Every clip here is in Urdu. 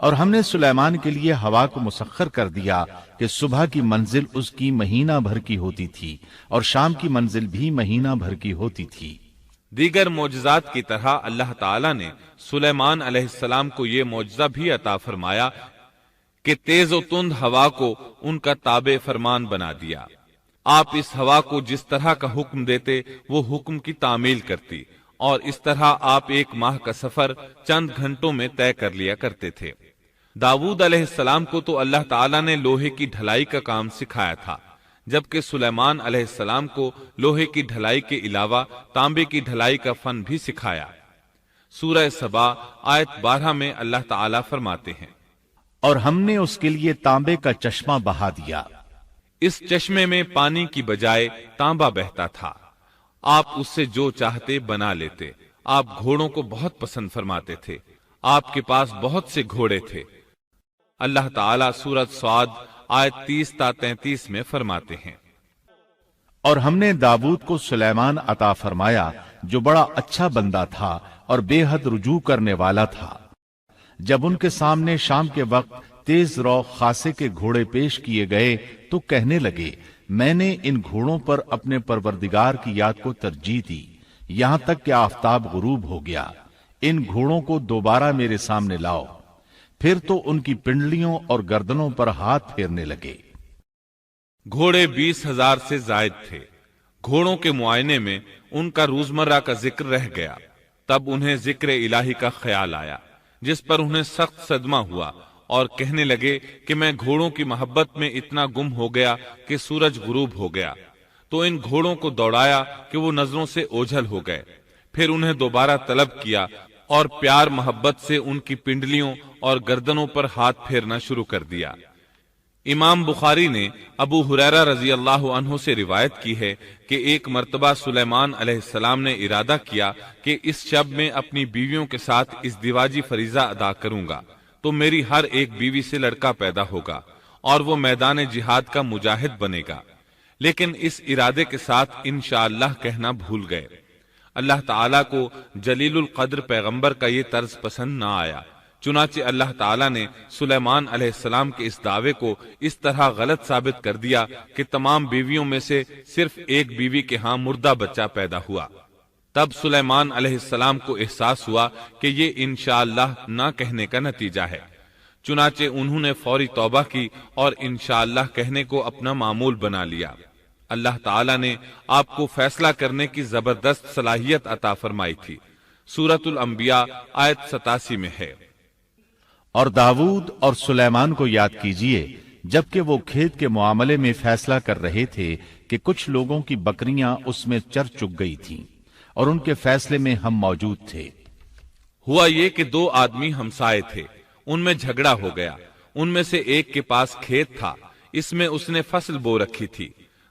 اور ہم نے سلیمان کے لیے ہوا کو مسخر کر دیا کہ صبح کی منزل اس کی مہینہ بھر کی ہوتی تھی اور شام کی منزل بھی مہینہ بھر کی ہوتی تھی۔ دیگر معجزات کی طرح اللہ تعالی نے سلیمان علیہ السلام کو یہ معجزہ بھی عطا فرمایا کہ تیز و تند ہوا کو ان کا تابع فرمان بنا دیا۔ آپ اس ہوا کو جس طرح کا حکم دیتے وہ حکم کی تعمیل کرتی، اور اس طرح آپ ایک ماہ کا سفر چند گھنٹوں میں طے کر لیا کرتے تھے۔ داؤد علیہ السلام کو تو اللہ تعالیٰ نے لوہے کی ڈھلائی کا کام سکھایا تھا، جبکہ سلیمان علیہ السلام کو لوہے کی ڈھلائی کے علاوہ تانبے کی ڈھلائی کا فن بھی سکھایا۔ سورہ سبا آیت 12 میں اللہ تعالیٰ فرماتے ہیں، اور ہم نے اس کے لیے تانبے کا چشمہ بہا دیا۔ اس چشمے میں پانی کی بجائے تانبا بہتا تھا، آپ اس سے جو چاہتے بنا لیتے۔ آپ گھوڑوں کو بہت پسند فرماتے تھے، آپ کے پاس بہت سے گھوڑے تھے۔ اللہ تعالیٰ سورۃ صاد آیت 30 تا 33 میں فرماتے ہیں، اور ہم نے داؤد کو سلیمان عطا فرمایا جو بڑا اچھا بندہ تھا اور بے حد رجوع کرنے والا تھا۔ جب ان کے سامنے شام کے وقت تیز رو خاصے کے گھوڑے پیش کیے گئے تو کہنے لگے، میں نے ان گھوڑوں پر اپنے پروردگار کی یاد کو ترجیح دی یہاں تک کہ آفتاب غروب ہو گیا۔ ان گھوڑوں کو دوبارہ میرے سامنے لاؤ۔ پھر تو ان کی پنڈلیوں اور گردنوں پر ہاتھ پھیرنے لگے۔ گھوڑے 20,000 سے زائد تھے۔ گھوڑوں کے معائنے میں ان کا روزمرہ کا ذکر رہ گیا، تب انہیں ذکر الہی کا خیال آیا، جس پر انہیں سخت صدمہ ہوا اور کہنے لگے کہ میں گھوڑوں کی محبت میں اتنا گم ہو گیا کہ سورج غروب ہو گیا۔ تو ان گھوڑوں کو دوڑایا کہ وہ نظروں سے اوجھل ہو گئے۔ پھر انہیں دوبارہ طلب کیا اور پیار محبت سے ان کی پنڈلیوں اور گردنوں پر ہاتھ پھیرنا شروع کر دیا۔ امام بخاری نے ابو ہریرہ رضی اللہ عنہ سے روایت کی ہے کہ ایک مرتبہ سلیمان علیہ السلام نے ارادہ کیا کہ اس شب میں اپنی بیویوں کے ساتھ اس دیواجی فریضہ ادا کروں گا تو میری ہر ایک بیوی سے لڑکا پیدا ہوگا اور وہ میدان جہاد کا مجاہد بنے گا، لیکن اس ارادے کے ساتھ انشاءاللہ کہنا بھول گئے۔ اللہ تعالیٰ کو جلیل القدر پیغمبر کا یہ طرز پسند نہ آیا، چنانچہ اللہ تعالیٰ نے سلیمان علیہ السلام کے اس دعوے کو اس طرح غلط ثابت کر دیا کہ تمام بیویوں میں سے صرف ایک بیوی کے ہاں مردہ بچہ پیدا ہوا۔ تب سلیمان علیہ السلام کو احساس ہوا کہ یہ انشاءاللہ نہ کہنے کا نتیجہ ہے، چنانچہ انہوں نے فوری توبہ کی اور انشاءاللہ کہنے کو اپنا معمول بنا لیا۔ اللہ تعالیٰ نے آپ کو فیصلہ کرنے کی زبردست صلاحیت عطا فرمائی تھی۔ سورۃ الانبیاء آیت 87 میں ہے، اور داؤد اور سلیمان کو یاد کیجئے جبکہ وہ کھیت کے معاملے میں فیصلہ کر رہے تھے کہ کچھ لوگوں کی بکریاں اس میں چر چگ گئی تھیں اور ان کے فیصلے میں ہم موجود تھے۔ ہوا یہ کہ دو آدمی ہمسائے تھے، ان میں جھگڑا ہو گیا۔ ان میں سے ایک کے پاس کھیت تھا، اس میں اس نے فصل بو رکھی تھی،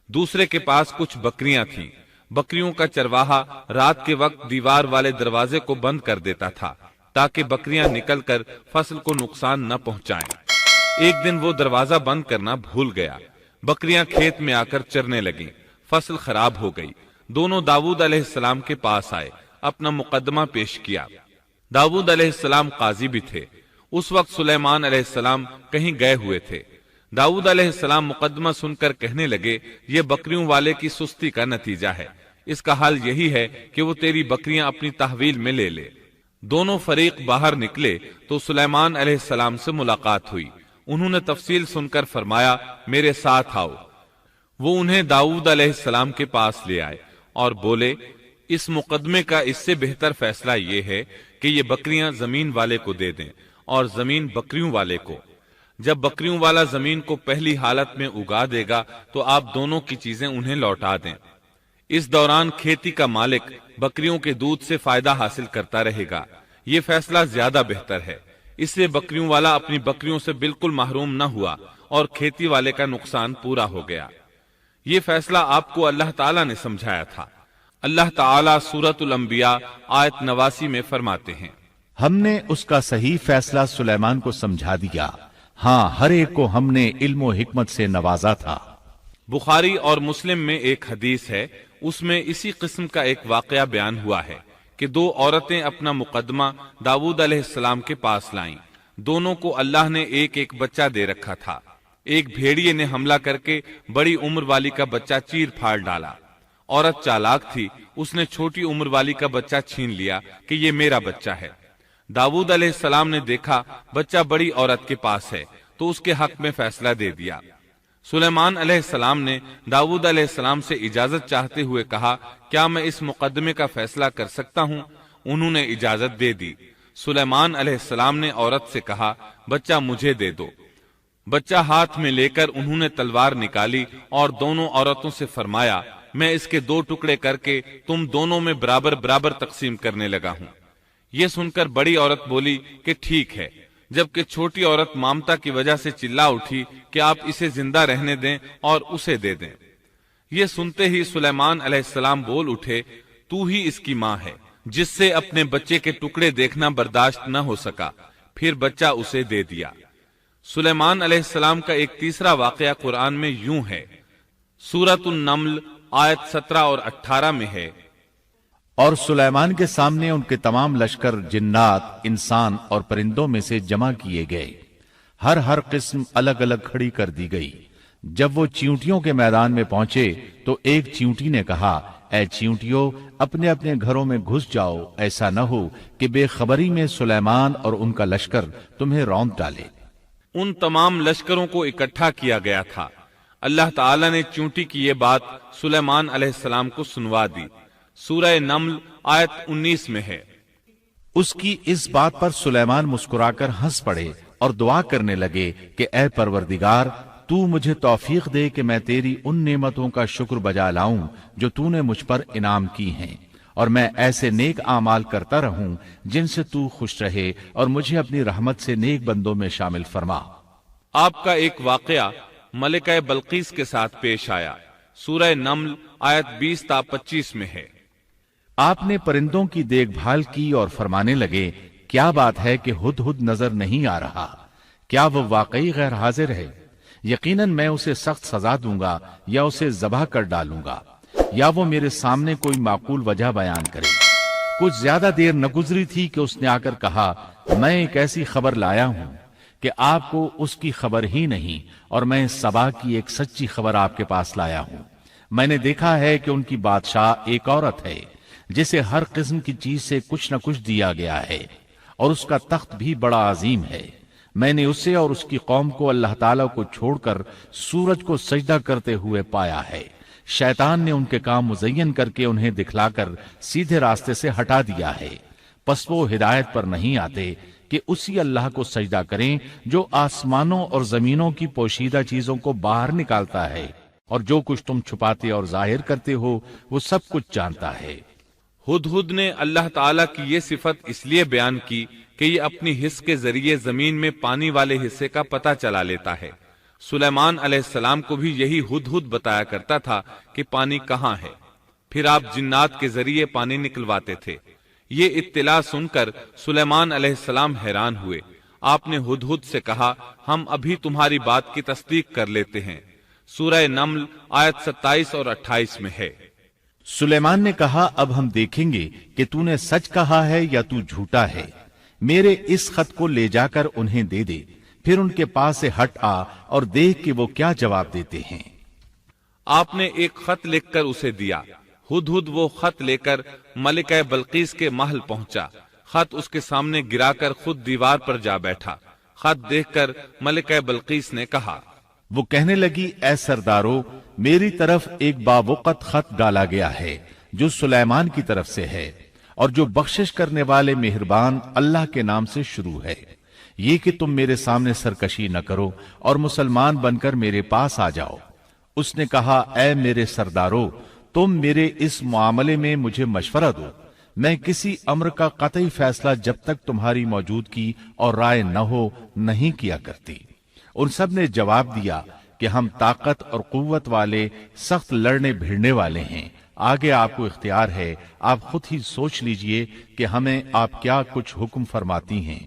دوسرے کے پاس کچھ بکریاں تھیں۔ بکریوں کا چرواہا رات کے وقت دیوار والے دروازے کو بند کر دیتا تھا تاکہ بکریاں نکل کر فصل کو نقصان نہ پہنچائیں۔ ایک دن وہ دروازہ بند کرنا بھول گیا، بکریاں کھیت میں آ کر چرنے لگیں، فصل خراب ہو گئی۔ دونوں داؤد علیہ السلام کے پاس آئے، اپنا مقدمہ پیش کیا۔ داؤد علیہ السلام قاضی بھی تھے۔ اس وقت سلیمان علیہ السلام کہیں گئے ہوئے تھے۔ داؤد علیہ السلام مقدمہ سن کر کہنے لگے، یہ بکریوں والے کی سستی کا نتیجہ ہے، اس کا حل یہی ہے کہ وہ تیری بکریاں اپنی تحویل میں لے لے۔ دونوں فریق باہر نکلے تو سلیمان علیہ السلام سے ملاقات ہوئی۔ انہوں نے تفصیل سن کر فرمایا، میرے ساتھ آؤ۔ وہ انہیں داؤد علیہ السلام کے پاس لے آئے اور بولے، اس مقدمے کا اس سے بہتر فیصلہ یہ ہے کہ یہ بکریاں زمین والے کو دے دیں اور زمین بکریوں والے کو۔ جب بکریوں والا زمین کو پہلی حالت میں اگا دے گا تو آپ دونوں کی چیزیں انہیں لوٹا دیں۔ اس دوران کھیتی کا مالک بکریوں کے دودھ سے فائدہ حاصل کرتا رہے گا۔ یہ فیصلہ زیادہ بہتر ہے، اس سے بکریوں والا اپنی بکریوں سے بالکل محروم نہ ہوا اور کھیتی والے کا نقصان پورا ہو گیا۔ یہ فیصلہ آپ کو اللہ تعالیٰ نے سمجھایا تھا۔ اللہ تعالیٰ سورۃ الانبیاء آیت 89 میں فرماتے ہیں، ہم نے اس کا صحیح فیصلہ سلیمان کو سمجھا دیا، ہاں ہر ایک کو ہم نے علم و حکمت سے نوازا تھا۔ بخاری اور مسلم میں ایک حدیث ہے، اس میں اسی قسم کا ایک واقعہ بیان ہوا ہے کہ دو عورتیں اپنا مقدمہ داؤد علیہ السلام کے پاس لائیں۔ دونوں کو اللہ نے ایک ایک بچہ دے رکھا تھا۔ ایک بھیڑیے نے حملہ کر کے بڑی عمر والی کا بچہ چیر پھاڑ ڈالا۔ عورت چالاک تھی، اس نے چھوٹی عمر والی کا بچہ چھین لیا کہ یہ میرا بچہ ہے۔ داؤد علیہ السلام نے دیکھا بچہ بڑی عورت کے پاس ہے تو اس کے حق میں فیصلہ دے دیا۔ سلیمان علیہ السلام نے داؤد علیہ السلام سے اجازت چاہتے ہوئے کہا، کیا میں اس مقدمے کا فیصلہ کر سکتا ہوں؟ انہوں نے اجازت دے دی۔ سلیمان علیہ السلام نے عورت سے کہا، بچہ مجھے دے دو۔ بچہ ہاتھ میں لے کر انہوں نے تلوار نکالی اور دونوں عورتوں سے فرمایا، میں اس کے 2 ٹکڑے کر کے تم دونوں میں برابر برابر تقسیم کرنے لگا ہوں۔ یہ سن کر بڑی عورت بولی کہ ٹھیک ہے، جبکہ چھوٹی عورت مامتا کی وجہ سے چلا اٹھی کہ آپ اسے زندہ رہنے دیں اور اسے دے دیں۔ یہ سنتے ہی سلیمان علیہ السلام بول اٹھے، تو ہی اس کی ماں ہے، جس سے اپنے بچے کے ٹکڑے دیکھنا برداشت نہ ہو سکا، پھر بچہ اسے دے دیا۔ سلیمان علیہ السلام کا ایک تیسرا واقعہ قرآن میں یوں ہے، سورۃ النمل آیت 17 اور 18 میں ہے، اور سلیمان کے سامنے ان کے تمام لشکر جنات، انسان اور پرندوں میں سے جمع کیے گئے، ہر قسم الگ الگ کھڑی کر دی گئی۔ جب وہ چیونٹیوں کے میدان میں پہنچے تو ایک چیونٹی نے کہا، اے چیونٹیوں، اپنے اپنے گھروں میں گھس جاؤ، ایسا نہ ہو کہ بے خبری میں سلیمان اور ان کا لشکر تمہیں روند ڈالے۔ ان تمام لشکروں کو اکٹھا کیا گیا تھا۔ اللہ تعالی نے چیونٹی کی یہ بات سلیمان علیہ السلام کو سنوا دی۔ سورہ نمل آیت 19 میں ہے، اس کی اس بات پر سلیمان مسکرا کر ہنس پڑے اور دعا کرنے لگے کہ اے پروردگار، تو مجھے توفیق دے کہ میں تیری ان نعمتوں کا شکر بجا لاؤں جو تو نے مجھ پر انعام کی ہیں، اور میں ایسے نیک اعمال کرتا رہوں جن سے تو خوش رہے، اور مجھے اپنی رحمت سے نیک بندوں میں شامل فرما۔ آپ کا ایک واقعہ ملکہ بلقیس کے ساتھ پیش آیا۔ سورہ نمل آیت 20 تا 25 میں ہے، آپ نے پرندوں کی دیکھ بھال کی اور فرمانے لگے، کیا بات ہے کہ ہدہد نظر نہیں آ رہا؟ کیا وہ واقعی غیر حاضر ہے؟ یقیناً میں اسے سخت سزا دوں گا یا اسے ذبح کر ڈالوں گا، یا وہ میرے سامنے کوئی معقول وجہ بیان کرے۔ کچھ زیادہ دیر نہ گزری تھی کہ اس نے آ کر کہا، میں ایک ایسی خبر لایا ہوں کہ آپ کو اس کی خبر ہی نہیں، اور میں سبا کی ایک سچی خبر آپ کے پاس لایا ہوں۔ میں نے دیکھا ہے کہ ان کی بادشاہ ایک عورت ہے جسے ہر قسم کی چیز سے کچھ نہ کچھ دیا گیا ہے، اور اس کا تخت بھی بڑا عظیم ہے۔ میں نے اسے اور اس کی قوم کو اللہ تعالیٰ کو چھوڑ کر سورج کو سجدہ کرتے ہوئے پایا ہے۔ شیطان نے ان کے کام مزین کر کے انہیں دکھلا کر سیدھے راستے سے ہٹا دیا ہے، پس وہ ہدایت پر نہیں آتے کہ اسی اللہ کو سجدہ کریں جو آسمانوں اور زمینوں کی پوشیدہ چیزوں کو باہر نکالتا ہے، اور جو کچھ تم چھپاتے اور ظاہر کرتے ہو وہ سب کچھ جانتا ہے۔ ہدہد نے اللہ تعالیٰ کی یہ صفت اس لیے بیان کی کہ یہ اپنی حس کے ذریعے زمین میں پانی والے حصے کا پتہ چلا لیتا ہے۔ سلیمان علیہ السلام کو بھی یہی ہدہد بتایا کرتا تھا کہ پانی کہاں ہے، پھر آپ جنات کے ذریعے پانی نکلواتے تھے۔ یہ اطلاع سن کر سلیمان علیہ السلام حیران ہوئے۔ آپ نے ہدہد سے کہا، ہم ابھی تمہاری بات کی تصدیق کر لیتے ہیں۔ سورہ نمل آیت 27 اور 28 میں ہے، سلیمان نے کہا، اب ہم دیکھیں گے کہ تو نے سچ کہا ہے یا تو جھوٹا ہے۔ میرے اس خط کو لے جا کر انہیں دے دے، پھر ان کے پاس سے ہٹ آ اور دیکھ کہ وہ کیا جواب دیتے ہیں۔ آپ نے ایک خط لکھ کر اسے دیا۔ ہدہد وہ خط لے کر ملکہ بلقیس کے محل پہنچا۔ خط اس کے سامنے گرا کر خود دیوار پر جا بیٹھا۔ خط دیکھ کر ملکہ بلقیس نے کہا، وہ کہنے لگی، اے سردارو، میری طرف ایک باوقت خط ڈالا گیا ہے جو سلیمان کی طرف سے ہے، اور جو بخشش کرنے والے مہربان اللہ کے نام سے شروع ہے، یہ کہ تم میرے سامنے سرکشی نہ کرو اور مسلمان بن کر میرے پاس آ جاؤ۔ اس نے کہا، اے میرے سردارو، تم میرے اس معاملے میں مجھے مشورہ دو۔ میں کسی امر کا قطعی فیصلہ جب تک تمہاری موجودگی اور رائے نہ ہو نہیں کیا کرتی۔ ان سب نے جواب دیا کہ ہم طاقت اور قوت والے، سخت لڑنے بھیڑنے والے ہیں، آگے آپ کو اختیار ہے، آپ خود ہی سوچ لیجئے کہ ہمیں آپ کیا کچھ حکم فرماتی ہیں۔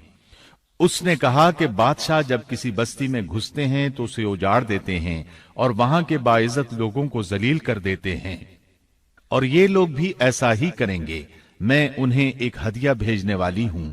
اس نے کہا کہ بادشاہ جب کسی بستی میں گھستے ہیں تو اسے اجاڑ دیتے ہیں اور وہاں کے باعزت لوگوں کو ذلیل کر دیتے ہیں، اور یہ لوگ بھی ایسا ہی کریں گے۔ میں انہیں ایک ہدیہ بھیجنے والی ہوں،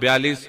42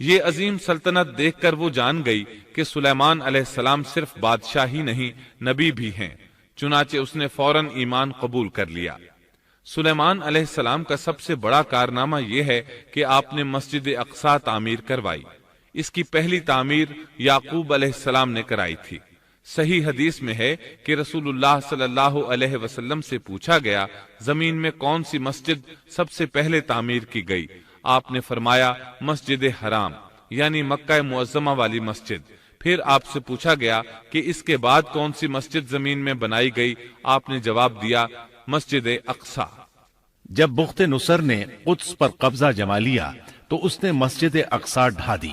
یہ عظیم سلطنت دیکھ کر وہ جان گئی کہ سلیمان علیہ السلام صرف بادشاہ ہی نہیں نبی بھی ہیں، چنانچہ اس نے فوراً ایمان قبول کر لیا۔ سلیمان علیہ السلام کا سب سے بڑا کارنامہ یہ ہے کہ آپ نے مسجد اقصی تعمیر کروائی۔ اس کی پہلی تعمیر یعقوب علیہ السلام نے کرائی تھی۔ صحیح حدیث میں ہے کہ رسول اللہ صلی اللہ علیہ وسلم سے پوچھا گیا زمین میں کون سی مسجد سب سے پہلے تعمیر کی گئی؟ آپ نے فرمایا مسجد حرام، یعنی مکہ معظمہ والی مسجد۔ پھر آپ سے پوچھا گیا کہ اس کے بعد کون سی مسجد زمین میں بنائی گئی؟ آپ نے جواب دیا مسجد اقصی۔ جب بخت نصر نے قدس پر قبضہ جما لیا تو اس نے مسجد اقصی ڈھا دی،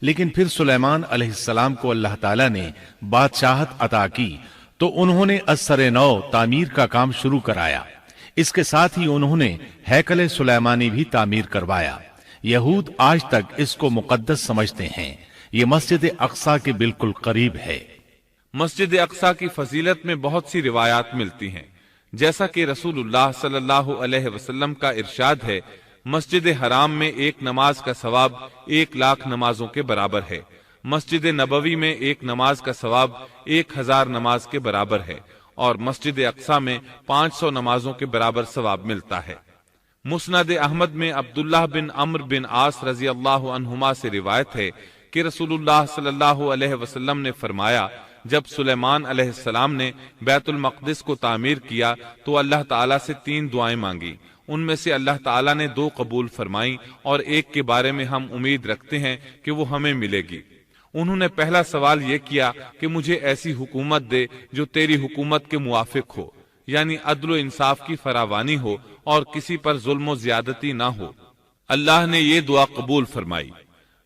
لیکن پھر سلیمان علیہ السلام کو اللہ تعالیٰ نے بادشاہت عطا کی تو انہوں نے ازسر نو تعمیر کا کام شروع کرایا۔ اس کے ساتھ ہی انہوں نے ہیکل سلیمانی بھی تعمیر کروایا۔ یہود آج تک اس کو مقدس سمجھتے ہیں۔ یہ مسجد اقصی کے بالکل قریب ہے۔ مسجد اقصی کی فضیلت میں بہت سی روایات ملتی ہیں، جیسا کہ رسول اللہ صلی اللہ علیہ وسلم کا ارشاد ہے، مسجد حرام میں ایک نماز کا ثواب 1,00,000 نمازوں کے برابر ہے، مسجد نبوی میں ایک نماز کا ثواب 1,000 نماز کے برابر ہے، اور مسجد اقصی میں 500 نمازوں کے برابر ثواب ملتا ہے۔ مسند احمد میں عبداللہ بن عمرو بن عاص رضی اللہ عنہما سے روایت ہے کہ رسول اللہ صلی اللہ علیہ وسلم نے فرمایا، جب سلیمان علیہ السلام نے بیت المقدس کو تعمیر کیا تو اللہ تعالیٰ سے 3 دعائیں مانگی، ان میں سے اللہ تعالیٰ نے 2 قبول فرمائیں اور ایک کے بارے میں ہم امید رکھتے ہیں کہ وہ ہمیں ملے گی۔ انہوں نے پہلا سوال یہ کیا کہ مجھے ایسی حکومت دے جو تیری حکومت کے موافق ہو، یعنی عدل و انصاف کی فراوانی ہو اور کسی پر ظلم و زیادتی نہ ہو۔ اللہ نے یہ دعا قبول فرمائی۔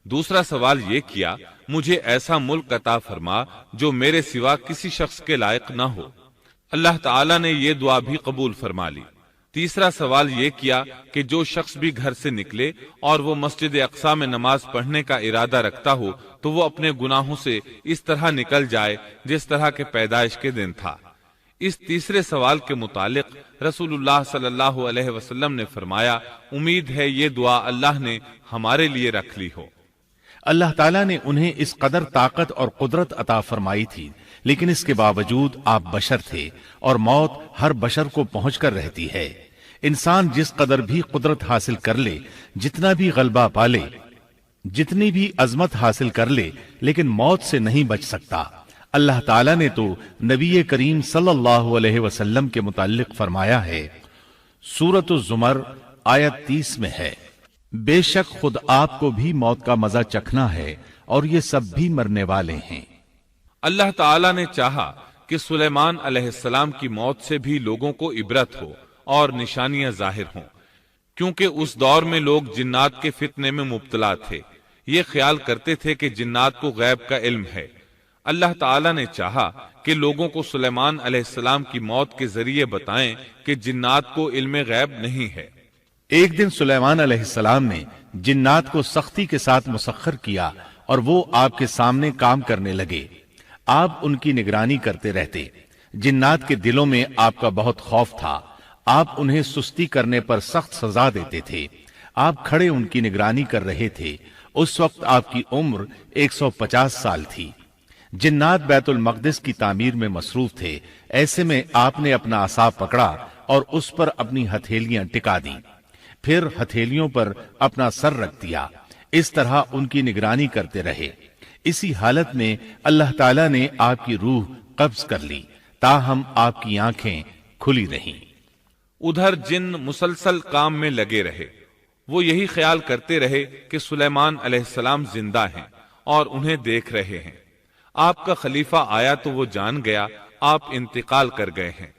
دوسرا سوال یہ کیا مجھے ایسا ملک عطا فرما جو میرے سوا کسی شخص کے لائق نہ ہو۔ اللہ تعالیٰ نے یہ دعا بھی قبول فرما لی۔ تیسرا سوال یہ کیا کہ جو شخص بھی گھر سے نکلے اور وہ مسجد اقصی میں نماز پڑھنے کا ارادہ رکھتا ہو تو وہ اپنے گناہوں سے اس طرح نکل جائے جس طرح کے پیدائش کے دن تھا۔ اس تیسرے سوال کے متعلق رسول اللہ صلی اللہ علیہ وسلم نے فرمایا، امید ہے یہ دعا اللہ نے ہمارے لیے رکھ لی ہو۔ اللہ تعالیٰ نے انہیں اس قدر طاقت اور قدرت عطا فرمائی تھی، لیکن اس کے باوجود آپ بشر تھے اور موت ہر بشر کو پہنچ کر رہتی ہے۔ انسان جس قدر بھی قدرت حاصل کر لے، جتنا بھی غلبہ پالے، جتنی بھی عظمت حاصل کر لے، لیکن موت سے نہیں بچ سکتا۔ اللہ تعالیٰ نے تو نبی کریم صلی اللہ علیہ وسلم کے متعلق فرمایا ہے، سورۃ الزمر آیت 30 میں ہے، بے شک خود آپ کو بھی موت کا مزہ چکھنا ہے اور یہ سب بھی مرنے والے ہیں۔ اللہ تعالیٰ نے چاہا کہ سلیمان علیہ السلام کی موت سے بھی لوگوں کو عبرت ہو اور نشانیاں ظاہر ہوں، کیونکہ اس دور میں لوگ جنات کے فتنے میں مبتلا تھے۔ یہ خیال کرتے تھے کہ جنات کو غیب کا علم ہے۔ اللہ تعالیٰ نے چاہا کہ لوگوں کو سلیمان علیہ السلام کی موت کے ذریعے بتائیں کہ جنات کو علم غیب نہیں ہے۔ ایک دن سلیمان علیہ السلام نے جنات کو سختی کے ساتھ مسخر کیا اور وہ آپ کے سامنے کام کرنے لگے۔ آپ ان کی نگرانی کرتے رہتے۔ جنات کے دلوں میں آپ کا بہت خوف تھا۔ آپ انہیں سستی کرنے پر سخت سزا دیتے تھے۔ آپ کھڑے ان کی نگرانی کر رہے تھے۔ اس وقت آپ کی عمر 150 سال تھی۔ جنات بیت المقدس کی تعمیر میں مصروف تھے۔ ایسے میں آپ نے اپنا عصا پکڑا اور اس پر اپنی ہتھیلیاں ٹکا دی، پھر ہتھیلیوں پر اپنا سر رکھ دیا۔ اس طرح ان کی نگرانی کرتے رہے۔ اسی حالت میں اللہ تعالیٰ نے آپ کی روح قبض کر لی، تاہم آپ کی آنکھیں کھلی رہیں۔ ادھر جن مسلسل کام میں لگے رہے۔ وہ یہی خیال کرتے رہے کہ سلیمان علیہ السلام زندہ ہیں اور انہیں دیکھ رہے ہیں۔ آپ کا خلیفہ آیا تو وہ جان گیا آپ انتقال کر گئے ہیں،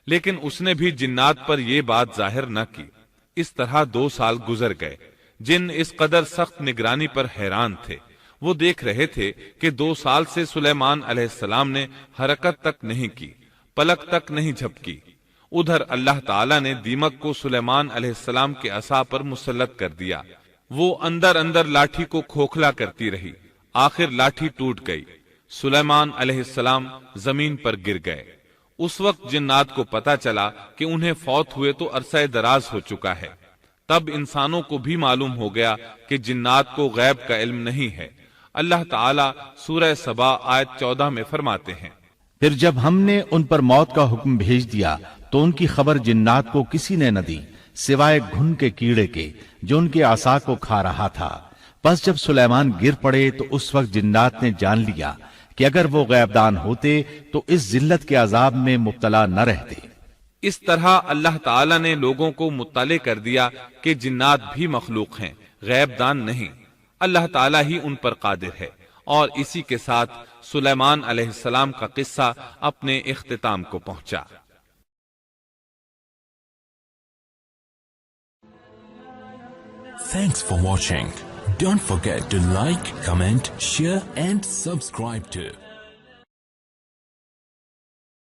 لیکن اس نے بھی جنات پر یہ بات ظاہر نہ کی۔ اس طرح 2 سال گزر گئے۔ جن اس قدر سخت نگرانی پر حیران تھے۔ وہ دیکھ رہے تھے کہ 2 سال سے سلیمان علیہ السلام نے حرکت تک نہیں کی، پلک تک نہیں جھپکی۔ ادھر اللہ تعالیٰ نے دیمک کو سلیمان علیہ السلام کے عصا پر مسلط کر دیا۔ وہ اندر اندر لاٹھی کو کھوکھلا کرتی رہی۔ آخر لاٹھی ٹوٹ گئی۔ سلیمان علیہ السلام زمین پر گر گئے۔ اس وقت جنات کو پتا چلا کہ انہیں فوت ہوئے تو عرصہ دراز ہو چکا ہے۔ تب انسانوں کو بھی معلوم ہو گیا کہ جنات کو غیب کا علم نہیں ہے۔ اللہ تعالیٰ سورہ سبا آیت 14 میں فرماتے ہیں، پھر جب ہم نے ان پر موت کا حکم بھیج دیا تو ان کی خبر جنات کو کسی نے نہ دی سوائے گھن کے کیڑے کے جو ان کے عصا کو کھا رہا تھا۔ پس جب سلیمان گر پڑے تو اس وقت جنات نے جان لیا کہ اگر وہ غیب دان ہوتے تو اس ذلت کے عذاب میں مبتلا نہ رہتے۔ اس طرح اللہ تعالیٰ نے لوگوں کو مطلع کر دیا کہ جنات بھی مخلوق ہیں، غیب دان نہیں۔ اللہ تعالیٰ ہی ان پر قادر ہے۔ اور اسی کے ساتھ سلیمان علیہ السلام کا قصہ اپنے اختتام کو پہنچا۔ Thanks for watching. Don't forget to like, comment, share and subscribe to